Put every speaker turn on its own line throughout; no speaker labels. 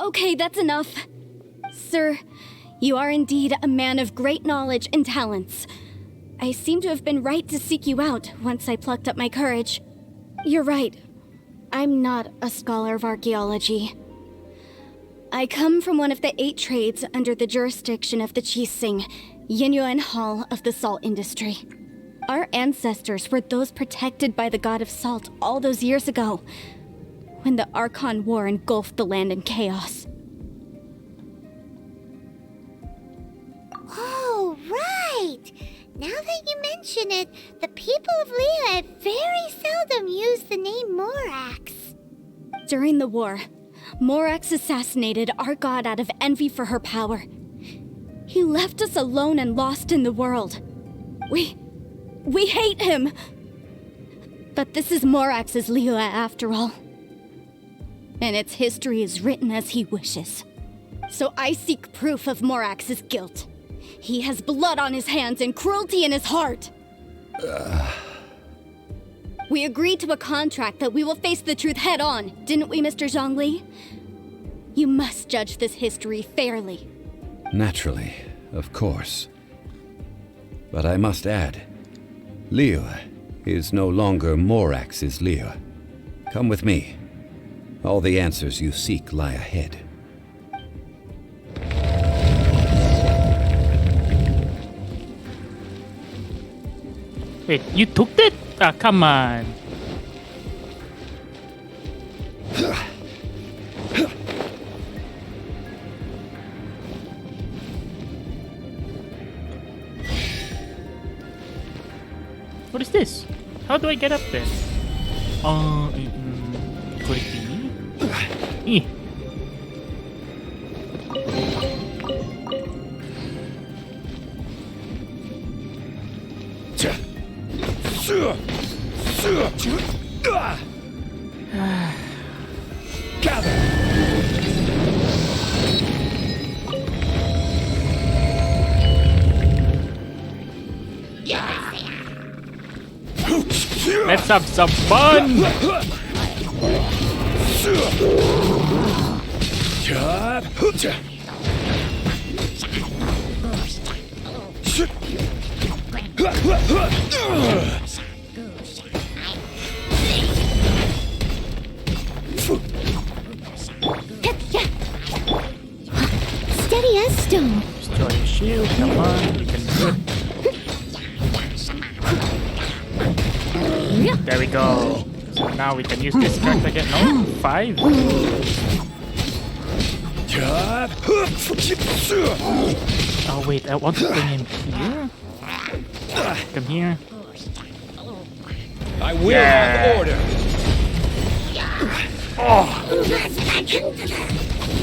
Okay, that's enough. Sir, you are indeed a man of great knowledge and talents. I seem to have been right to seek you out once I plucked up my courage. You're right. I'm not a scholar of archaeology. I come from one of the 8 trades under the jurisdiction of the Qixing, Yinyuan Hall of the salt industry. Our ancestors were those protected by the god of salt all those years ago, when the Archon War engulfed the land in chaos.
Oh, right! Now that you mention it, the people of Liyue very seldom use the name Morax.
During the war, Morax assassinated our god out of envy for her power. He left us alone and lost in the world. We hate him! But this is Morax's Liyue after all. And its history is written as he wishes. So I seek proof of Morax's guilt. He has blood on his hands and cruelty in his heart. We agreed to a contract that we will face the truth head on, didn't we, Mr. Zhongli? You must judge this history fairly.
Naturally, of course. But I must add, Liyue is no longer Morax's Liyue. Come with me. All the answers you seek lie ahead.
Wait, you took that? Ah, come on. What is this? How do I get up there? Could it be me? Let's have some fun!
Steady as stone.
Destroy your shield, come on, you can do it. There we go. So now we can use this card again. No? 5? Oh wait, I want to bring him here. Come here.
I will have order!
Oh!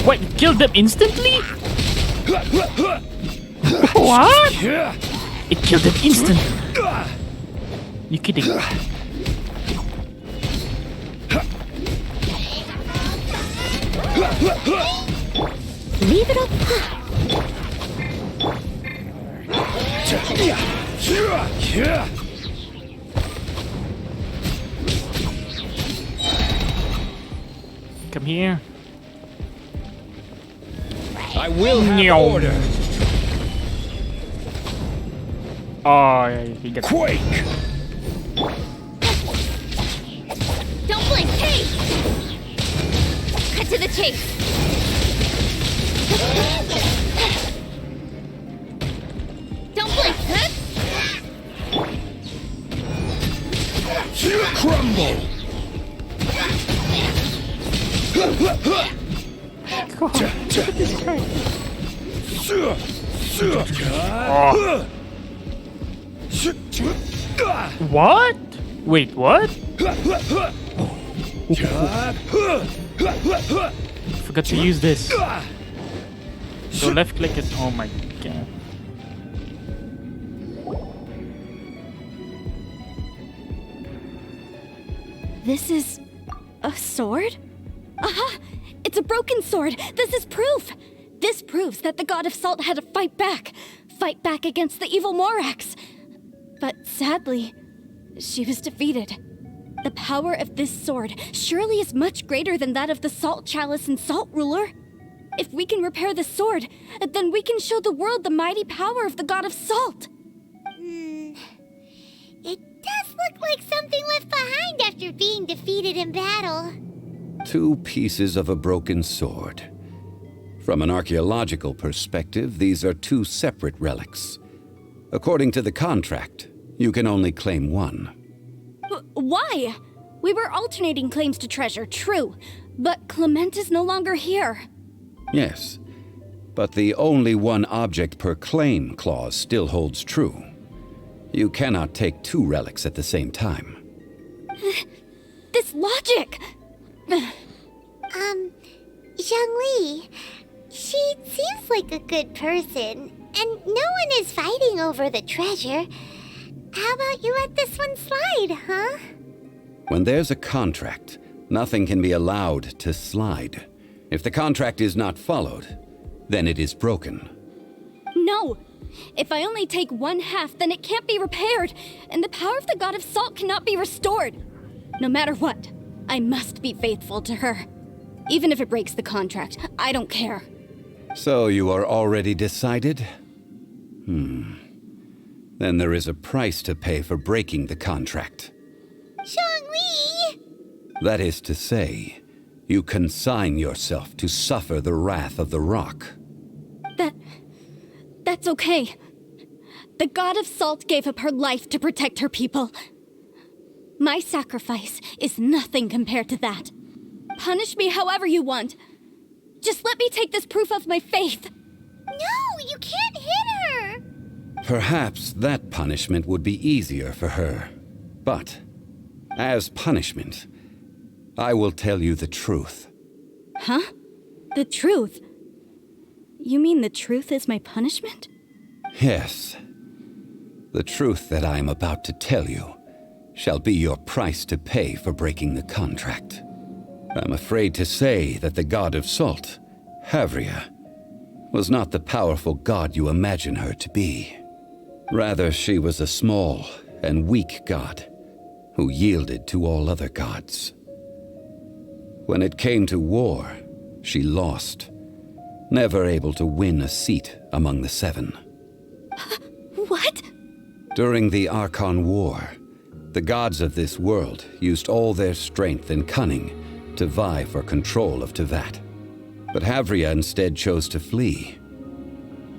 Wait, killed them instantly? What? It killed them instantly. You kidding?
Leave it up.
Come here.
I will have order!
Oh, yeah, he gets
Quake!
Don't blink, hey! Cut to the chase! Don't blink, huh?
Crumble!
What? Wait, what? Forgot to use this. So left click is. Oh my god.
This is a sword? Aha! It's a broken sword! This is proof! This proves that the god of salt had to fight back against the evil Morax. But sadly, she was defeated. The power of this sword surely is much greater than that of the Salt Chalice and Salt Ruler. If we can repair the sword, then we can show the world the mighty power of the God of Salt.
It does look like something left behind after being defeated in battle.
2 pieces of a broken sword. From an archaeological perspective, these are 2 separate relics. According to the contract, you can only claim one.
Why? We were alternating claims to treasure, true, but Clement is no longer here.
Yes, but the only one object per claim clause still holds true. You cannot take 2 relics at the same time.
This logic!
Zhongli, she seems like a good person, and no one is fighting over the treasure. How about you let this one slide, huh?
When there's a contract, nothing can be allowed to slide. If the contract is not followed, then it is broken.
No! If I only take 1/2, then it can't be repaired, and the power of the God of Salt cannot be restored. No matter what, I must be faithful to her. Even if it breaks the contract, I don't care.
So you are already decided? Then there is a price to pay for breaking the contract.
Zhongli!
That is to say, you consign yourself to suffer the wrath of the rock.
That's okay. The God of Salt gave up her life to protect her people. My sacrifice is nothing compared to that. Punish me however you want. Just let me take this proof of my faith.
No, you can't hit her!
Perhaps that punishment would be easier for her. But, as punishment, I will tell you the truth.
Huh? The truth? You mean the truth is my punishment?
Yes. The truth that I am about to tell you shall be your price to pay for breaking the contract. I'm afraid to say that the God of Salt, Havria, was not the powerful god you imagine her to be. Rather, she was a small and weak god who yielded to all other gods. When it came to war, she lost, never able to win a seat among the 7.
What?
During the Archon War, the gods of this world used all their strength and cunning to vie for control of Tevat. But Havria instead chose to flee.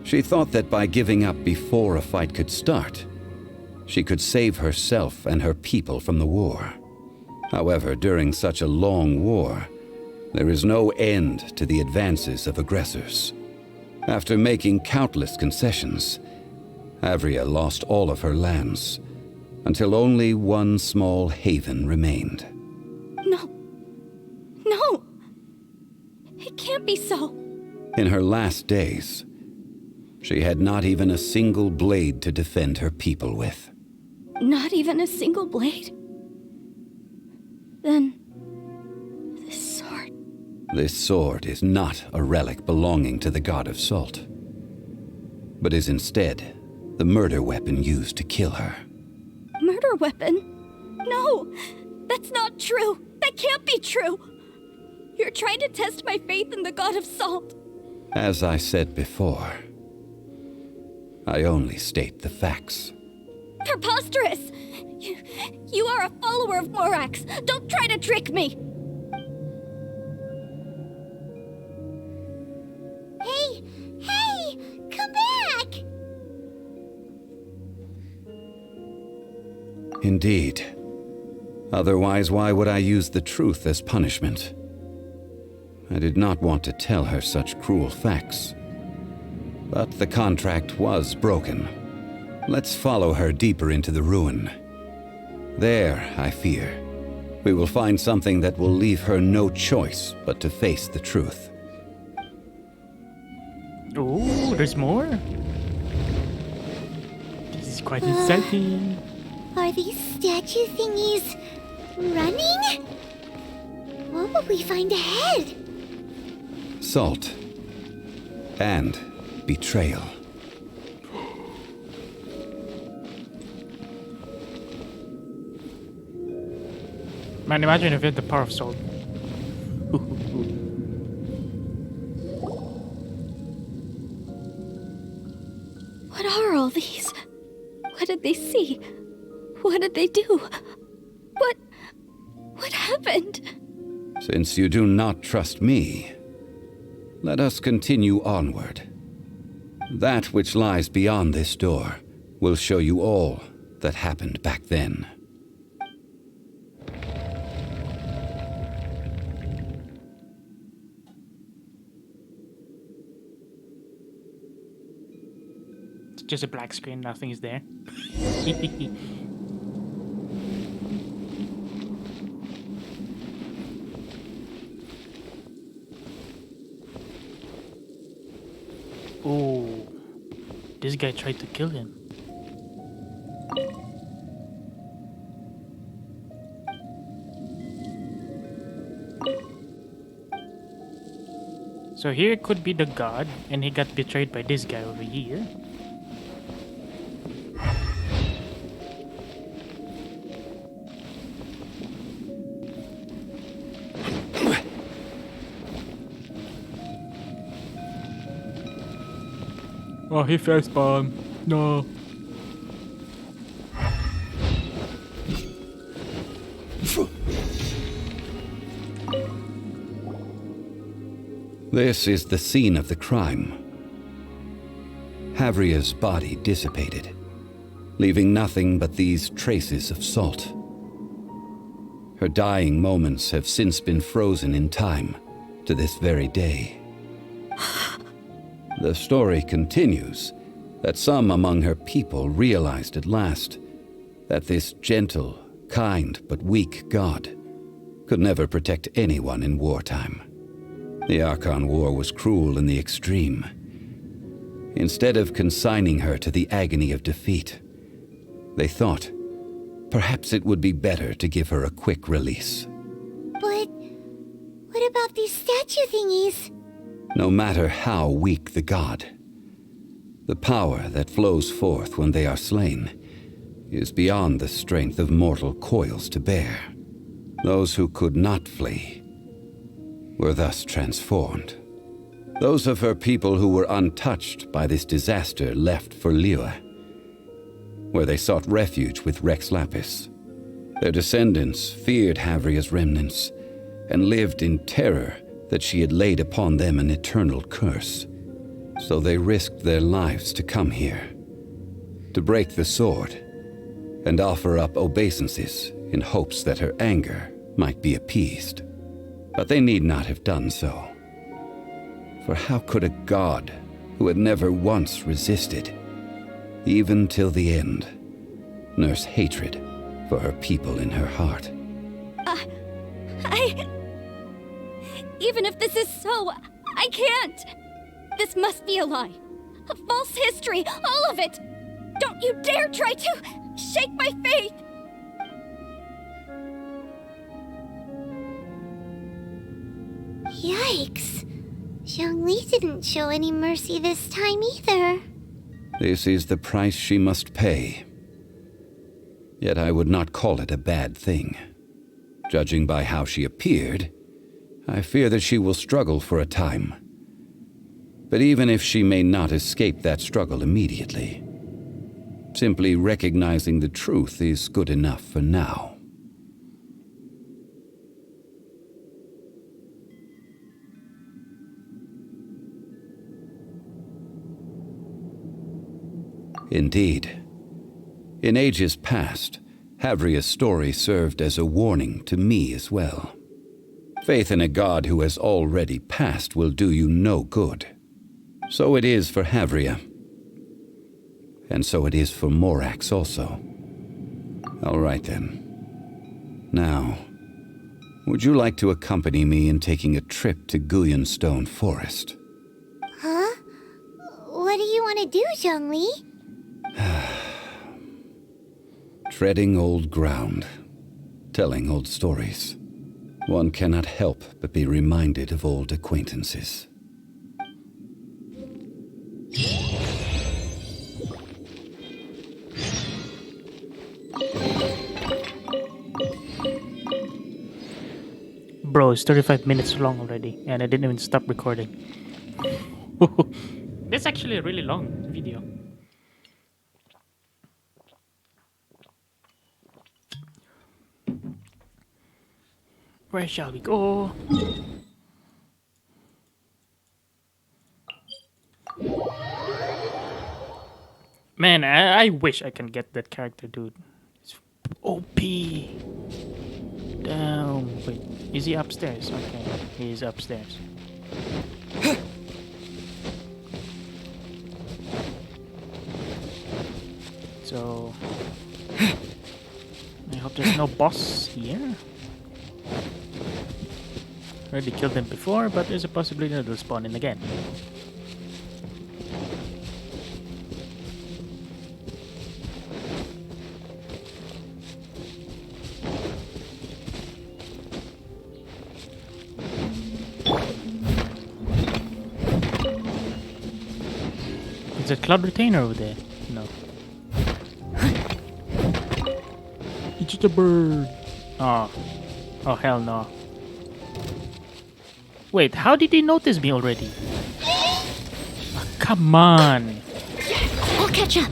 She thought that by giving up before a fight could start, she could save herself and her people from the war. However, during such a long war, there is no end to the advances of aggressors. After making countless concessions, Havria lost all of her lands, until only one small haven remained.
No! It can't be so.
In her last days, she had not even a single blade to defend her people with.
Not even a single blade? Then... this sword...
This sword is not a relic belonging to the God of Salt, but is instead the murder weapon used to kill her.
Murder weapon? No! That's not true! That can't be true! You're trying to test my faith in the God of Salt.
As I said before, I only state the facts.
Preposterous! You are a follower of Morax! Don't try to trick me!
Hey! Come back!
Indeed. Otherwise, why would I use the truth as punishment? I did not want to tell her such cruel facts. But the contract was broken. Let's follow her deeper into the ruin. There, I fear, we will find something that will leave her no choice but to face the truth.
Oh, there's more? This is quite exciting.
Are these statue thingies running? What will we find ahead?
Salt. And betrayal.
Man, imagine if you had the power of salt.
all these? What did they see? What did they do? What happened?
Since you do not trust me, let us continue onward. That which lies beyond this door will show you all that happened back then.
It's just a black screen, nothing is there. Oh, this guy tried to kill him. So here could be the god, and he got betrayed by this guy over here. Oh, he facepalm. No.
This is the scene of the crime. Havria's body dissipated, leaving nothing but these traces of salt. Her dying moments have since been frozen in time to this very day. The story continues that some among her people realized at last that this gentle, kind, but weak god could never protect anyone in wartime. The Archon War was cruel in the extreme. Instead of consigning her to the agony of defeat, they thought perhaps it would be better to give her a quick release.
But what about these statue thingies?
No matter how weak the god, the power that flows forth when they are slain is beyond the strength of mortal coils to bear. Those who could not flee were thus transformed. Those of her people who were untouched by this disaster left for Liyue, where they sought refuge with Rex Lapis. Their descendants feared Havria's remnants and lived in terror that she had laid upon them an eternal curse. So they risked their lives to come here, to break the sword, and offer up obeisances in hopes that her anger might be appeased. But they need not have done so. For how could a god who had never once resisted, even till the end, nurse hatred for her people in her heart?
Even if this is so, I can't! This must be a lie. A false history, all of it! Don't you dare try to shake my faith!
Yikes. Zhongli didn't show any mercy this time either.
This is the price she must pay. Yet I would not call it a bad thing. Judging by how she appeared, I fear that she will struggle for a time. But even if she may not escape that struggle immediately, simply recognizing the truth is good enough for now. Indeed, in ages past, Havria's story served as a warning to me as well. Faith in a god who has already passed will do you no good. So it is for Havria. And so it is for Morax also. All right then. Now, would you like to accompany me in taking a trip to Guyonstone Forest?
Huh? What do you want to do, Zhongli?
Treading old ground, telling old stories. One cannot help but be reminded of old acquaintances.
Bro, it's 35 minutes long already, and I didn't even stop recording. That's actually a really long video. Where shall we go? Man, I wish I can get that character, dude. It's OP. Damn. Wait, is he upstairs? Okay, he is upstairs. So, I hope there's no boss here. Already killed them before, but there's a possibility that they'll spawn in again. Is that Cloud Retainer over there? No. It's the bird. Oh. Oh, hell no. Wait, how did he notice me already? Oh, come on.
I'll catch up.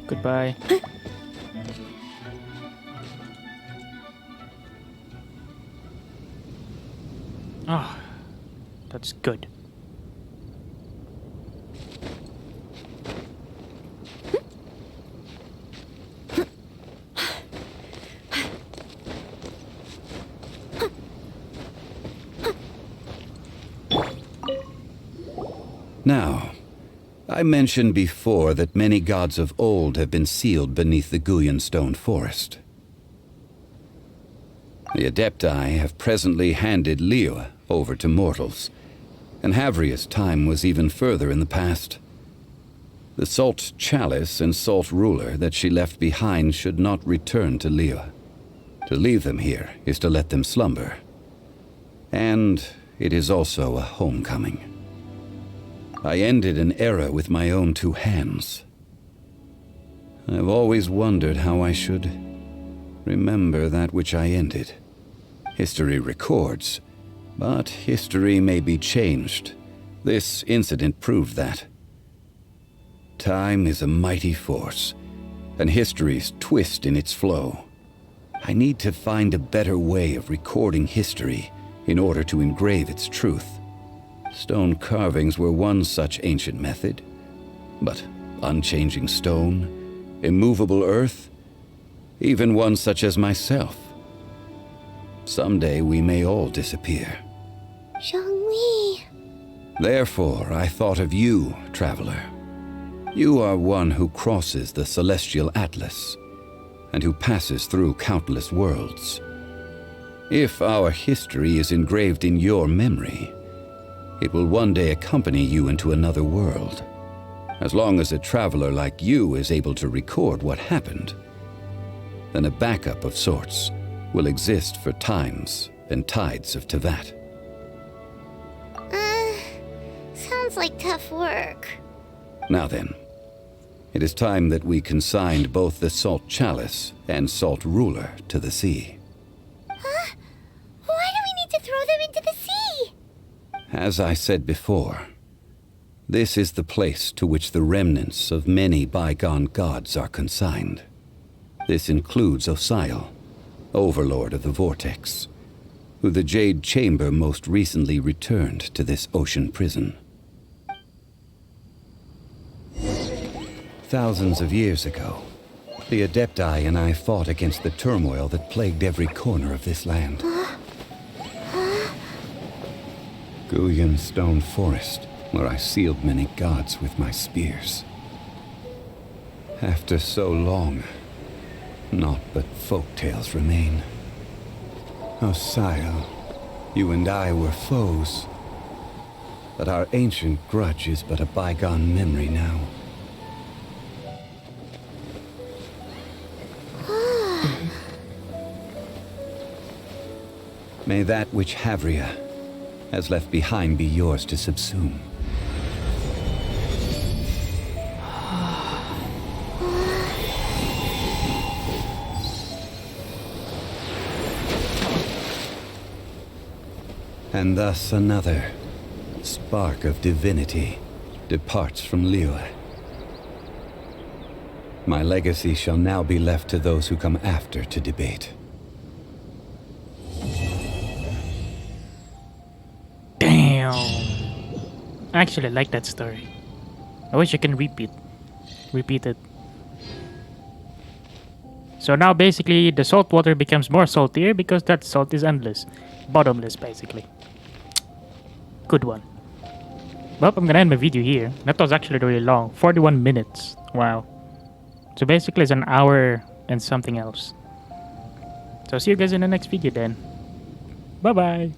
Goodbye. Oh, that's good.
Now, I mentioned before that many gods of old have been sealed beneath the Guyan stone forest. The Adepti have presently handed Liyue over to mortals, and Havria's time was even further in the past. The Salt Chalice and Salt Ruler that she left behind should not return to Liyue. To leave them here is to let them slumber. And it is also a homecoming. I ended an era with my own two hands. I've always wondered how I should remember that which I ended. History records, but history may be changed. This incident proved that. Time is a mighty force, and history's twist in its flow. I need to find a better way of recording history in order to engrave its truth. Stone carvings were one such ancient method, but unchanging stone, immovable earth, even one such as myself. Someday we may all disappear.
Zhongli.
Therefore, I thought of you, traveler. You are one who crosses the celestial atlas, and who passes through countless worlds. If our history is engraved in your memory, it will one day accompany you into another world. As long as a traveler like you is able to record what happened, then a backup of sorts will exist for times and tides of Teyvat.
Sounds like tough work.
Now then, it is time that we consigned both the Salt Chalice and Salt Ruler to the sea.
Huh? Why do we need to throw them into the sea?
As I said before, this is the place to which the remnants of many bygone gods are consigned. This includes Osial, Overlord of the Vortex, who the Jade Chamber most recently returned to this ocean prison. Thousands of years ago, the Adepti and I fought against the turmoil that plagued every corner of this land. Guyan Stone Forest, where I sealed many gods with my spears. After so long, naught but folk tales remain. Osial, you and I were foes, but our ancient grudge is but a bygone memory now. May that which Havria has left behind be yours to subsume. And thus another spark of divinity departs from Liyue. My legacy shall now be left to those who come after to debate.
Damn. I actually like that story. I wish I can repeat it. So now basically the salt water becomes more saltier because that salt is endless. Bottomless basically. Good one. Well, I'm gonna end my video here. That was actually really long. 41 minutes. Wow. So basically it's an hour and something else. So see you guys in the next video then. Bye bye.